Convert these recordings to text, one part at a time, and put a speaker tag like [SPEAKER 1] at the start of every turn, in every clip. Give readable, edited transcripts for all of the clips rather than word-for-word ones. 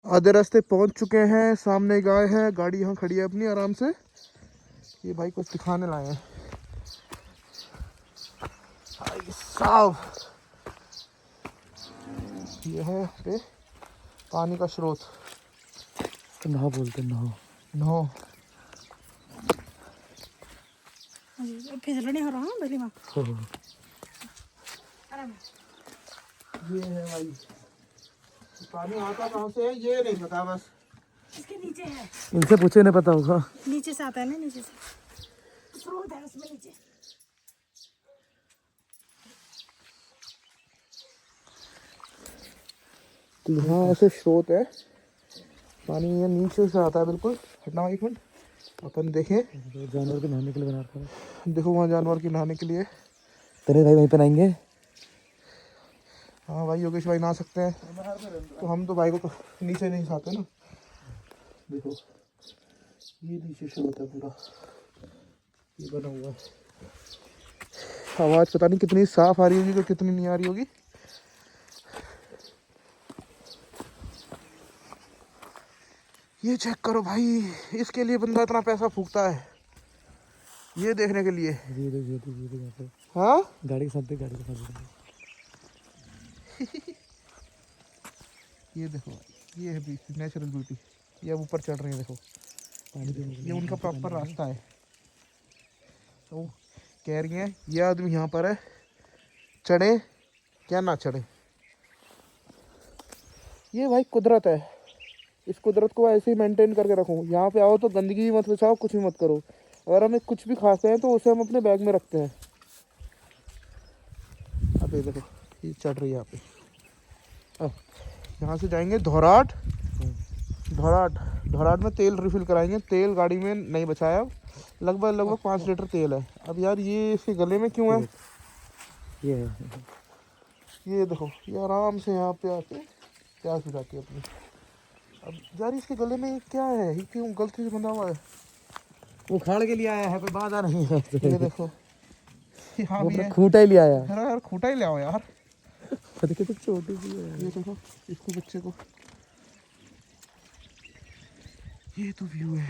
[SPEAKER 1] आधे रास्ते पहुंच चुके हैं। सामने गाय है, गाड़ी यहाँ खड़ी है अपनी आराम से। ये भाई कुछ दिखाने लाए हैं भाई साहब। ये है यहाँ पे पानी का स्रोत।
[SPEAKER 2] तो नहा बोलते नहा
[SPEAKER 1] नो
[SPEAKER 3] फिसलने हो रहा बली माँ।
[SPEAKER 1] ये है भाई, पानी आता कहाँ से है ये नहीं पता, बस
[SPEAKER 3] इसके नीचे है।
[SPEAKER 2] इनसे पूछे नहीं पता होगा।
[SPEAKER 3] नीचे से आता है ना, नीचे से स्रोत है उसमें नीचे।
[SPEAKER 1] यहाँ ऐसे स्रोत है, पानी ये नीचे से आता है बिल्कुल। हटना एक मिनट, अपन देखें।
[SPEAKER 2] जानवर के नहाने के लिए बना रखा है।
[SPEAKER 1] देखो वहाँ जानवर के नहाने के लिए।
[SPEAKER 2] तेरे भाई वहीं पे नहाएंगे।
[SPEAKER 1] हाँ भाई, योगेश भाई नहा सकते हैं, तो हम तो भाई को नीचे नहीं खाते ना। देखो ये नीचे से होता है पूरा, ये बना हुआ है। आवाज़ पता नहीं कितनी साफ आ रही होगी, तो कितनी नहीं आ रही होगी। ये चेक करो भाई, इसके लिए बंदा इतना पैसा फूकता है, ये देखने के लिए।
[SPEAKER 2] ये
[SPEAKER 1] हाँ
[SPEAKER 2] गाड़ी के साथ दे, गाड़ी के साथ।
[SPEAKER 1] ये देखो, ये है नेचुरल ब्यूटी। ये अब ऊपर चढ़ रही है, देखो ये उनका प्रॉपर रास्ता है। तो कह रही है ये आदमी यहाँ पर है, चढ़े क्या ना चढ़े। ये भाई कुदरत है, इस कुदरत को ऐसे ही मेंटेन करके रखो। यहाँ पे आओ तो गंदगी भी मत बचाओ, कुछ भी मत करो। अगर हमें कुछ भी खाते हैं तो उसे हम अपने बैग में रखते हैं। अब ये देखो, ये चढ़ रही है यहाँ पे। अब यहाँ से जाएंगे धौराट। धौराट में तेल रिफिल कराएंगे। तेल गाड़ी में नहीं बचाया, अब लगभग 5 लीटर तेल है। अब यार ये इसके गले में क्यों है?
[SPEAKER 2] ये
[SPEAKER 1] ये देखो, ये आराम से यहाँ पे आके प्यास बुझाती है अपनी। अब यार इसके गले में क्या है, ये क्यों गलती से बंधा हुआ है?
[SPEAKER 2] वो खाड़ के लिए आया है, कोई बाधा नहीं है।
[SPEAKER 1] ये देखो यहाँ भी है।
[SPEAKER 2] खूंटा ही ले आया।
[SPEAKER 1] अरे यार खूंटा ही ले आओ यार।
[SPEAKER 2] देखो तो छोटी सी है।
[SPEAKER 1] ये देखो इसको, बच्चे को। ये तो व्यू है।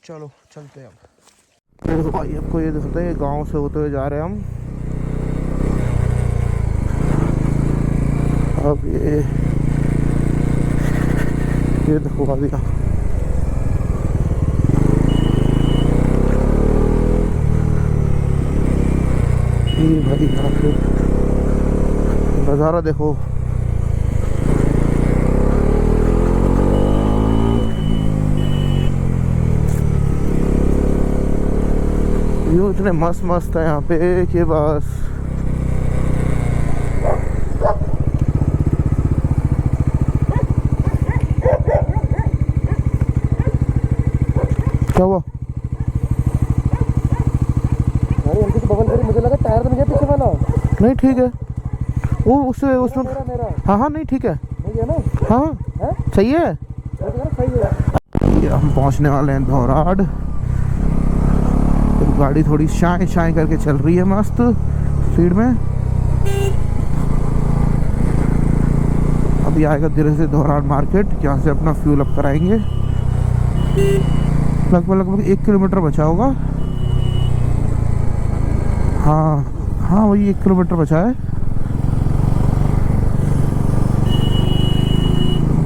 [SPEAKER 1] चलो चलते हैं अब। भाई आपको ये दिखता है, गांव से होते हुए जा रहे हैं हम। अब ये देखो आ गया। ये भाई यहाँ पे नज़ारा देखो। व्यू इतने मस्त मस्त है यहाँ पे कि बस। क्या हुआ?
[SPEAKER 2] बगल करी, मुझे लगा टायर तो नहीं है पीछे वाला।
[SPEAKER 1] नहीं ठीक है, वो उसमें
[SPEAKER 2] मेरा
[SPEAKER 1] हाँ नहीं ठीक है,
[SPEAKER 2] नहीं है ना।
[SPEAKER 1] हाँ
[SPEAKER 2] है
[SPEAKER 1] सही है।
[SPEAKER 2] सही है।
[SPEAKER 1] ये हम पहुंचने वाले हैं धौराड। तो गाड़ी थोड़ी शाय शाय करके चल रही है मस्त स्पीड में। अभी आएगा धीरे से धौराड मार्केट, यहाँ से अपना फ्यूल अप कराएंगे। लगभग 1 किलोमीटर बचा होगा। हाँ वही 1 किलोमीटर बचा है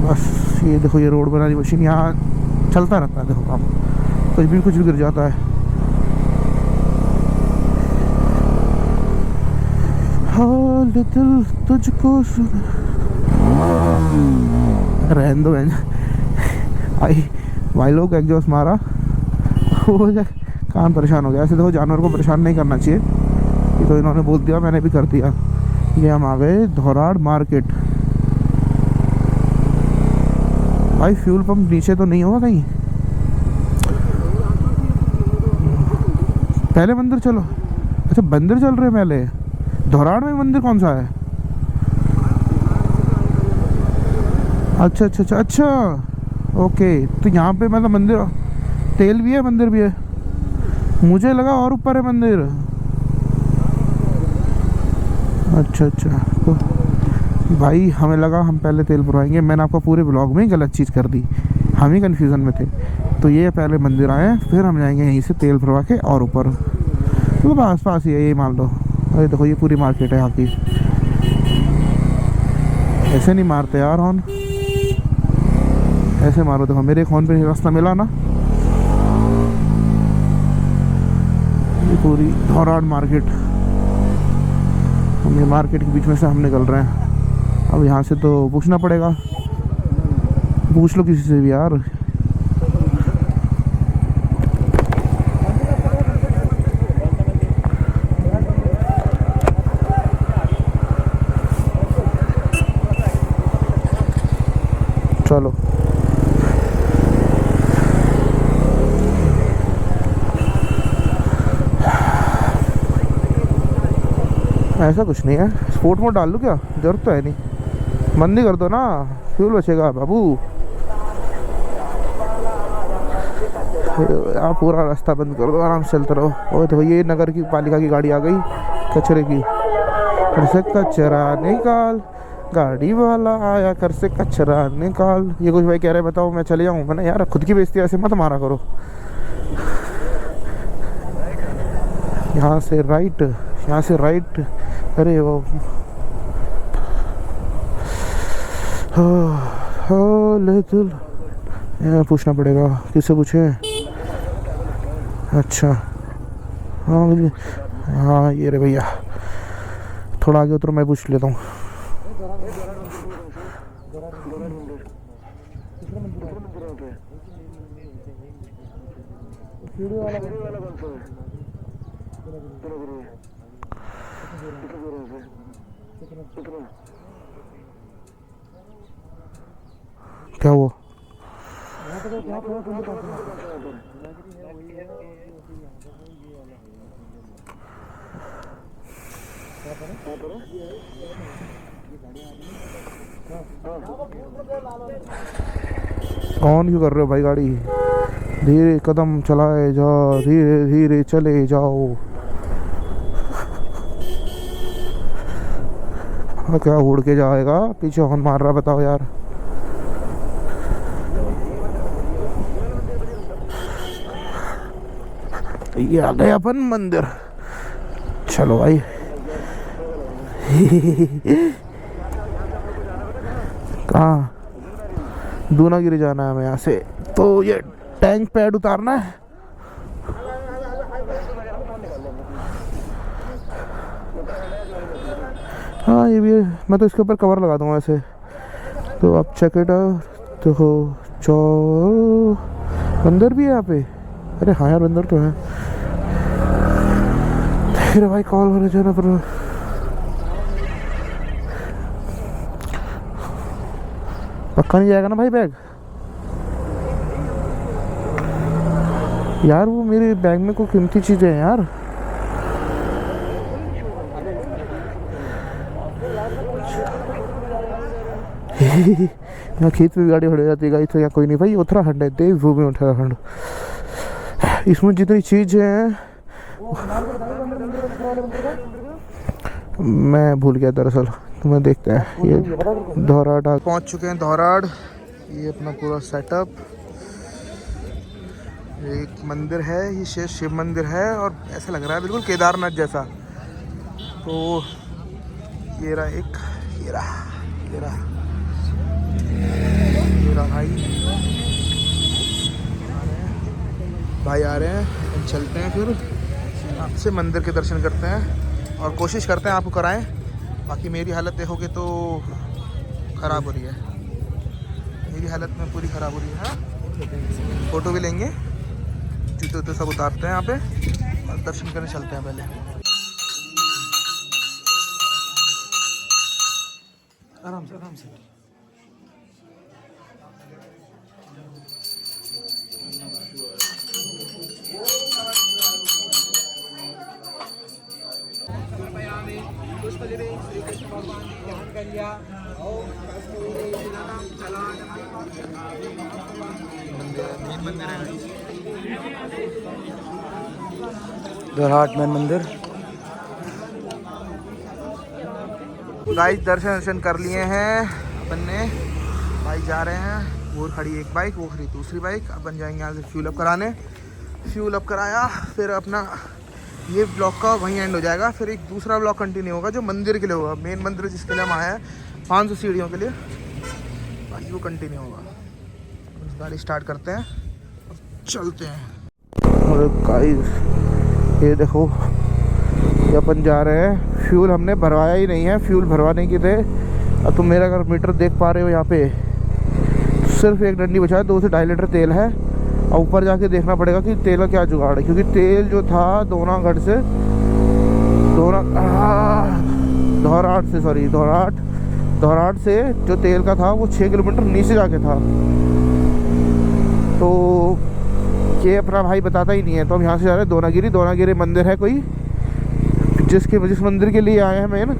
[SPEAKER 1] बस। ये देखो, ये रोड बनाने मशीन यहाँ चलता रहता है। देखो काम, कुछ भी गिर जाता है। हाल दिल तुझको रहने दो। भाई लोग एग्जॉस्ट मारा, हो जाए कान परेशान हो गया। ऐसे देखो, जानवर को परेशान नहीं करना चाहिए, ये तो इन्होंने बोल दिया, मैंने भी कर दिया। ये हम आ गए धौराड मार्केट। भाई फ्यूल पंप नीचे तो नहीं होगा कहीं? पहले मंदिर चलो। अच्छा मंदिर चल रहे हैं पहले। धौराड में मंदिर कौन सा है? अच्छा ओके। तो यहाँ पे मतलब मंदिर, तेल भी है, मंदिर भी है। मुझे लगा और ऊपर है मंदिर। अच्छा तो भाई हमें लगा हम पहले तेल भरवाएंगे, मैंने आपको पूरे ब्लॉग में गलत चीज़ कर दी, हम ही कन्फ्यूज़न में थे। तो ये पहले मंदिर आए, फिर हम जाएंगे यहीं से तेल भरवा के और ऊपर, मतलब आस पास ही है, ये मान लो। अरे देखो ये पूरी मार्केट है यहाँ की। ऐसे नहीं मारते यार हॉर्न, ऐसे मारो। देखो मेरे एक हॉर्न पे रास्ता मिला ना। ये पूरी धौराड़ मार्केट, हम ये मार्केट के बीच में से हम निकल रहे हैं। अब यहाँ से तो पूछना पड़ेगा, पूछ लो किसी से भी यार। चलो ऐसा कुछ नहीं है, स्पोर्ट मोड डाल लूँ क्या? जरूरत तो है नहीं, बंद ही कर दो ना, फ्यूल बचेगा बाबू। आप पूरा रास्ता बंद कर दो, आराम से चलते रहो। और तो ये नगर की पालिका की गाड़ी आ गई कचरे की। घर से कचरा निकाल, गाड़ी वाला आया, घर से कचरा निकाल। ये कुछ भाई कह रहे बताओ मैं चले जाऊँ? मैंने यार खुद की बेइज्जती ऐसे मत मारा करो। यहाँ से राइट, यहाँ से राइट। अरे वो यार पूछना पड़ेगा, किससे पूछे? अच्छा हाँ मुझे, हाँ ये रे भैया, थोड़ा आगे उतरो, मैं पूछ लेता हूँ। क्या हुआ? ऑन क्यों कर रहे हो भाई गाड़ी? धीरे कदम चलाए जाओ, धीरे धीरे चले जाओ। क्या उड़ के जाएगा, पीछे हॉर्न मार रहा, बताओ यार। ये आ गए अपन मंदिर, चलो भाई। कहाँ? दूनागिरी जाना है हमें यहाँ से, तो ये टैंक पैड उतारना है। हाँ ये भी है, मैं तो इसके ऊपर कवर लगा दूंगा ऐसे। तो आप चेक इट आउट। देखो बंदर भी है यहाँ पे। अरे हाँ यार बंदर तो है। फिर भाई कॉल होने जाना पर पक्का नहीं जाएगा ना भाई बैग? यार वो मेरे बैग में कोई कीमती चीज़ें हैं यार। यहाँ खेत में गाड़ी खड़ी जाती है, तो यहाँ कोई नहीं भाई। उत्तराखंड है, देवभूमि उत्तराखंड। इसमें जितनी चीज़ है मैं भूल गया दरअसल, तो मैं देखते हैं। ये धौराड़ पहुँच चुके हैं, धौराड़। ये अपना पूरा सेटअप, एक मंदिर है, ये शिव मंदिर है, और ऐसा लग रहा है बिल्कुल केदारनाथ जैसा। तो ये रहा एक, ये रहा भाई आ रहे हैं। हम चलते हैं फिर आपसे मंदिर के दर्शन करते हैं, और कोशिश करते हैं आपको कराएं। बाकी मेरी हालत देखोगे तो ख़राब हो रही है, मेरी हालत में पूरी ख़राब हो रही है। फ़ोटो भी लेंगे, जूते तो सब उतारते हैं यहाँ पे, और दर्शन करने चलते हैं पहले। आराम से आराम से।
[SPEAKER 2] धौराड़ में मंदिर।
[SPEAKER 1] गाइस दर्शन कर लिए हैं अपन ने। भाई जा रहे हैं, वो खड़ी एक बाइक, वो खड़ी दूसरी बाइक। अपन जाएंगे यहाँ से फ्यूल अप कराने। फ्यूल अप कराया फिर अपना ये ब्लॉग का वहीं एंड हो जाएगा। फिर एक दूसरा ब्लॉग कंटिन्यू होगा जो मंदिर के लिए होगा, मेन मंदिर जिसके लिए हम आए हैं 500 सीढ़ियों के लिए, भाई वो कंटिन्यू होगा। गाड़ी स्टार्ट करते हैं और चलते हैं। और गाइस ये देखो ये अपन जा रहे हैं। फ्यूल हमने भरवाया ही नहीं है, फ्यूल भरवाने की थे। अब तुम मेरा अगर मीटर देख पा रहे हो यहाँ पे सिर्फ एक डंडी बचा है, 2 से 2.5 लीटर तेल है। और ऊपर जाके देखना पड़ेगा कि तेल का क्या जुगाड़ है, क्योंकि तेल जो था दोनागढ़ से दोराट से जो तेल का था वो 6 किलोमीटर नीचे जाके था। तो ये अपना भाई बताता ही नहीं है। तो हम यहाँ से जा रहे हैं दोनागिरी मंदिर है कोई, जिस मंदिर के लिए आए हैं मेन,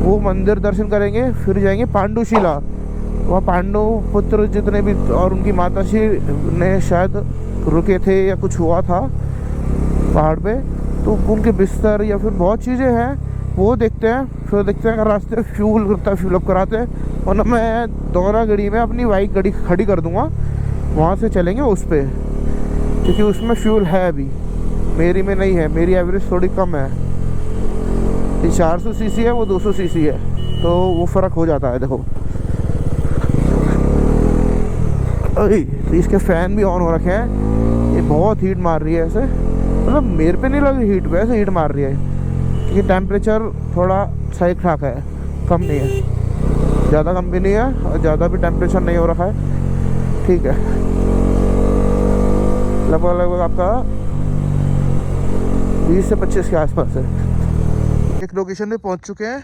[SPEAKER 1] वो मंदिर दर्शन करेंगे। फिर जाएंगे पांडुशिला, वहाँ पांडु पुत्र जितने भी और उनकी माताश्री ने शायद रुके थे या कुछ हुआ था पहाड़ पे, तो उनके बिस्तर या फिर बहुत चीज़ें हैं वो देखते हैं। फिर देखते हैं अगर रास्ते फ्यूल अप कराते हैं, वरना मैं दोनागिरी में अपनी बाइक गाड़ी खड़ी कर दूँगा, वहाँ से चलेंगे उस पर, क्योंकि उसमें फ्यूल है अभी, मेरी में नहीं है। मेरी एवरेज थोड़ी कम है, ये 400 सीसी है, वो 200 सीसी है, तो वो फ़र्क हो जाता है। देखो अरे तो इसके फ़ैन भी ऑन हो रखे हैं। ये बहुत हीट मार रही है ऐसे, मतलब मेरे पे नहीं लग रही हीट, वैसे हीट मार रही है, क्योंकि टेम्परेचर थोड़ा सही ठाक है, कम नहीं है, ज़्यादा कम भी नहीं है और ज़्यादा भी टेम्परेचर नहीं हो रखा है, ठीक है। लगभग आपका 20 से 25 के आसपास है। एक लोकेशन पे पहुंच चुके हैं,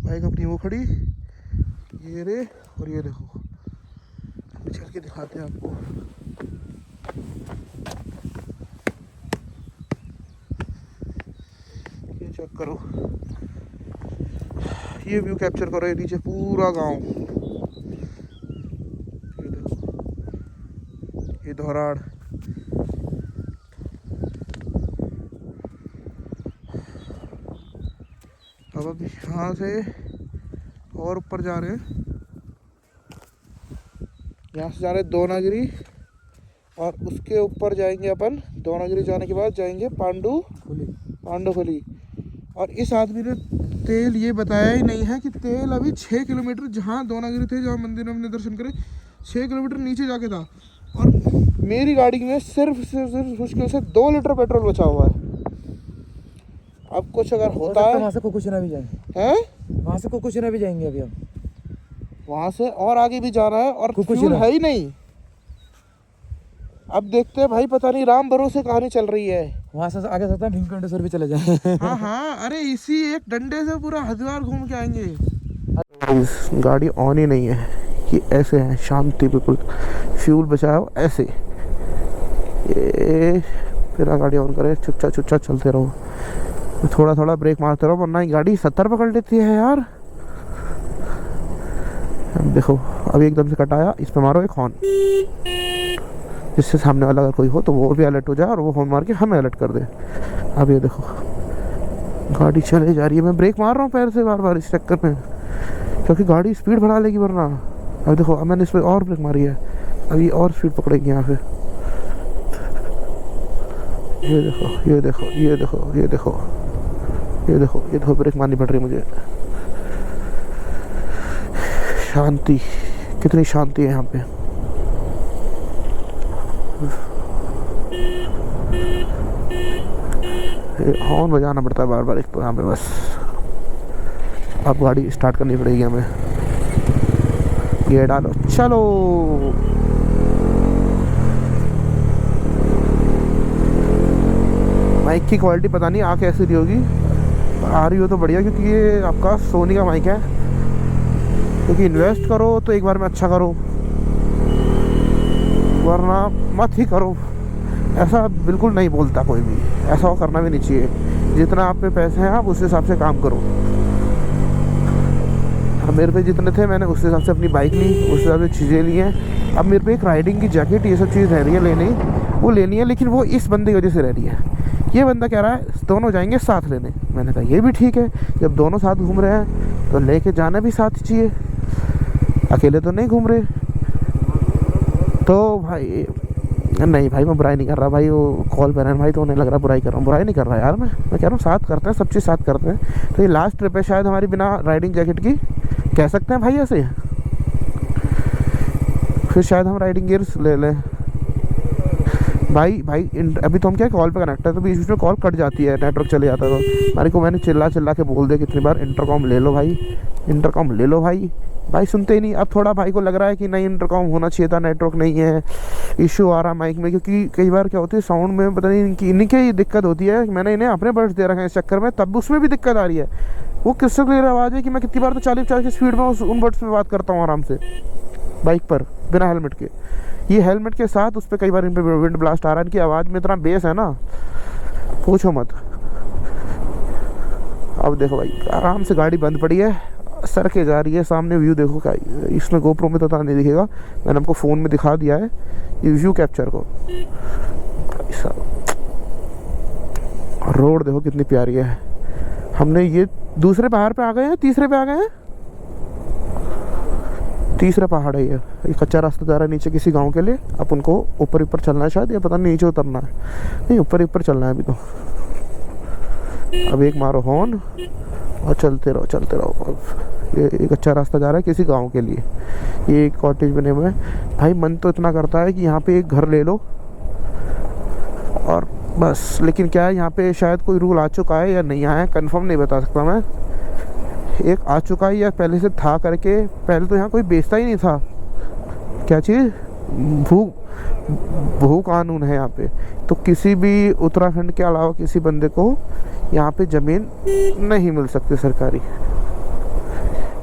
[SPEAKER 1] बाइक अपनी वो खड़ी, ये रे, और ये देखो चल के दिखाते हैं आपको। ये चेक करो, ये व्यू कैप्चर करो, ये नीचे पूरा गांव, ये देखो, ये दोराड़। अब यहाँ से और ऊपर जा रहे हैं, यहाँ से जा रहे हैं दोनागिरी, और उसके ऊपर जाएंगे अपन। दोनागिरी जाने के बाद जाएंगे पांडुफली। और इस आदमी ने तेल ये बताया ही नहीं है कि तेल अभी 6 किलोमीटर जहाँ दोनागिरी थे, जहाँ मंदिर में हमने दर्शन करे, 6 किलोमीटर नीचे जाके था। और मेरी गाड़ी में सिर्फ मुश्किल से 2 लीटर पेट्रोल बचा हुआ है। अब कुछ अगर होता है,
[SPEAKER 2] वहाँ से कुकुशिना भी जाएंगे,
[SPEAKER 1] हैं
[SPEAKER 2] वहाँ से कुकुशिना भी जाएंगे अभी हम,
[SPEAKER 1] वहाँ से और आगे भी जाना है, और फ्यूल है ही नहीं। अब देखते हैं भाई, पता नहीं राम भरोसे कहानी चल रही है।
[SPEAKER 2] वहाँ से आगे सकता है भीमकंडेश्वर भी चले जाए।
[SPEAKER 1] हाँ, अरे इसी एक डंडे से पूरा हरिद्वार घूम के आएंगे। गाड़ी ऑन ही नहीं है, ये ऐसे है शांति बिल्कुल, फ्यूल बचाया हो ऐसे। ये फिर गाड़ी ऑन करे, चुपचाप चलते रहो, थोड़ा थोड़ा ब्रेक मारते रहो, वरना गाड़ी 70 पकड़ लेती है यार। देखो अभी एकदम से कटाया, इस पे मारो एक हॉर्न, जिससे सामने वाला अगर कोई हो तो वो भी अलर्ट हो जाए और वो हॉर्न मार के हमें अलर्ट कर दे। अब ये देखो गाड़ी चले जा रही है, मैं ब्रेक मार रहा हूँ पैर से बार बार इस चक्कर में, क्योंकि गाड़ी स्पीड बढ़ा लेगी वरना। अब देखो अब मैंने इस पर और ब्रेक मारी है, अभी और स्पीड पकड़ेगी यहाँ से। ये देखो ब्रेक मारनी पड़ रही है मुझे। शांति, कितनी शांति है यहाँ पे। हॉर्न बजाना पड़ता है बार बार एक तो यहाँ पे बस। अब गाड़ी स्टार्ट करनी पड़ेगी हमें, गियर डालो, चलो। माइक की क्वालिटी पता नहीं आ कैसी रही होगी, आ रही हो तो बढ़िया, क्योंकि ये आपका सोनी का माइक है। क्योंकि इन्वेस्ट करो तो एक बार में अच्छा करो, वरना मत ही करो। ऐसा बिल्कुल नहीं बोलता कोई भी, ऐसा करना भी नहीं चाहिए। जितना आप पे पैसे हैं आप उस हिसाब से काम करो। अब मेरे पे जितने थे मैंने उस हिसाब से अपनी बाइक ली, उस हिसाब से चीज़ें ली हैं। अब मेरे पे एक राइडिंग की जैकेट, ये सब चीज़ रह रही है लेनी, वो लेनी है, लेकिन वो इस बंदे की वजह से रह रही है। ये बंदा कह रहा है दोनों जाएंगे साथ लेने, मैंने कहा ये भी ठीक है, जब दोनों साथ घूम रहे हैं तो लेके जाना भी साथ चाहिए, अकेले तो नहीं घूम रहे। तो भाई नहीं भाई, मैं बुराई नहीं कर रहा भाई, वो कॉल पर है भाई तो उन्हें लग रहा बुराई कर रहा हूँ, बुराई नहीं कर रहा यार, मैं कह रहा हूँ साथ करते हैं, सब चीज़ साथ करते हैं। तो ये लास्ट ट्रिप है शायद हमारी बिना राइडिंग जैकेट की, कह सकते हैं भाई ऐसे। फिर शायद हम राइडिंग गियर्स ले लें भाई। अभी तो हम क्या कॉल पे कनेक्ट है, तो बीच में कॉल कट जाती है, नेटवर्क चले जाता है। तो हमारे को मैंने चिल्ला के बोल दिया कितनी बार, इंटरकॉम ले लो भाई, इंटरकॉम ले लो भाई। भाई सुनते ही नहीं। अब थोड़ा भाई को लग रहा है कि नहीं इंटरकॉम होना चाहिए था, नेटवर्क नहीं है, इशू आ रहा है माइक में, क्योंकि कई बार क्या होती है साउंड में पता नहीं इनकी ही दिक्कत होती है। मैंने इन्हें अपने बर्ड्स दे रखे हैं इस चक्कर में, तब उसमें भी दिक्कत आ रही है। वो किससे क्लियर आवाज़ है कि मैं कितनी बार तो 40 की स्पीड में उन बर्ड्स में बात करता हूँ आराम से बाइक पर बिना हेलमेट के। ये हेलमेट के साथ उस पर कई बार इन पर विंड ब्लास्ट आ रहा है, इनकी आवाज़ में इतना बेस है ना, पूछो मत। अब देखो भाई आराम से गाड़ी बंद पड़ी है, सर के जा रही है, सामने व्यू देखो क्या, इसमें गोप्रो में तो नहीं दिखेगा, मैंने आपको फ़ोन में दिखा दिया है ये व्यू कैप्चर को। रोड देखो कितनी प्यारी है। हमने ये दूसरे पहाड़ पे आ गए हैं, तीसरे पे आ गए हैं, तीसरा पहाड़ है ये कच्चा रास्ता जा रहा है नीचे किसी गांव के लिए। अब उनको ऊपर चलना है शायद, या पता नहीं नीचे उतरना है, नहीं ऊपर चलना है अभी तो। अब एक मारो हॉर्न और चलते रहो। अब ये कच्चा रास्ता जा रहा है किसी गांव के लिए, ये एक कॉटेज बने हुए हैं। भाई मन तो इतना करता है कि यहाँ पे एक घर ले लो और बस, लेकिन क्या है यहाँ पे शायद कोई रूल आ चुका है या नहीं आया है, कंफर्म नहीं बता सकता मैं। एक आ चुका है या पहले से था करके, पहले तो यहाँ कोई बेचता ही नहीं था। क्या चीज़? भू कानून है यहाँ पे, तो किसी भी उत्तराखंड के अलावा किसी बंदे को यहाँ पे ज़मीन नहीं मिल सकती सरकारी,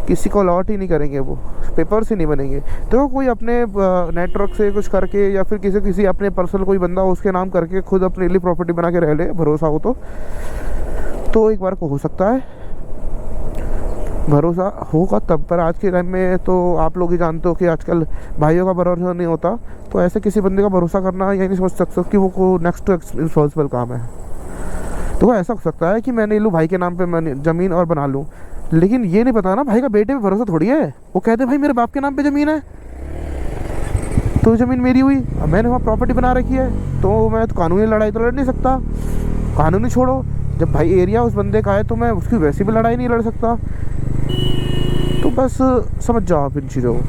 [SPEAKER 1] किसी को अलॉट ही नहीं करेंगे, वो पेपर्स ही नहीं बनेंगे। तो कोई अपने नेटवर्क से कुछ करके या फिर किसी अपने पर्सनल कोई बंदा उसके नाम करके खुद अपने लिए प्रॉपर्टी बना के रह ले, भरोसा हो तो एक बार को हो सकता है, भरोसा होगा तब। पर आज के टाइम में तो आप लोग ही जानते हो कि आजकल भाइयों का भरोसा नहीं होता, तो ऐसे किसी बंदे का भरोसा करना ये नहीं समझ सकते कि वो नेक्स्ट रिस्पॉन्सिबल काम है। तो ऐसा हो सकता है कि मैं नहीं लूँ भाई के नाम पे मैं ज़मीन और बना लूँ, लेकिन ये नहीं पता ना भाई का बेटे पे भरोसा थोड़ी है। वो कहते भाई मेरे बाप के नाम पे ज़मीन है तो ज़मीन मेरी हुई, अब मैंने वहाँ प्रॉपर्टी बना रखी है, तो मैं तो कानूनी लड़ाई तो लड़ नहीं सकता। कानूनी छोड़ो, जब भाई एरिया उस बंदे का है तो मैं उसकी वैसी भी लड़ाई नहीं लड़ सकता। तो बस समझ जाओ आप इन चीज़ों को।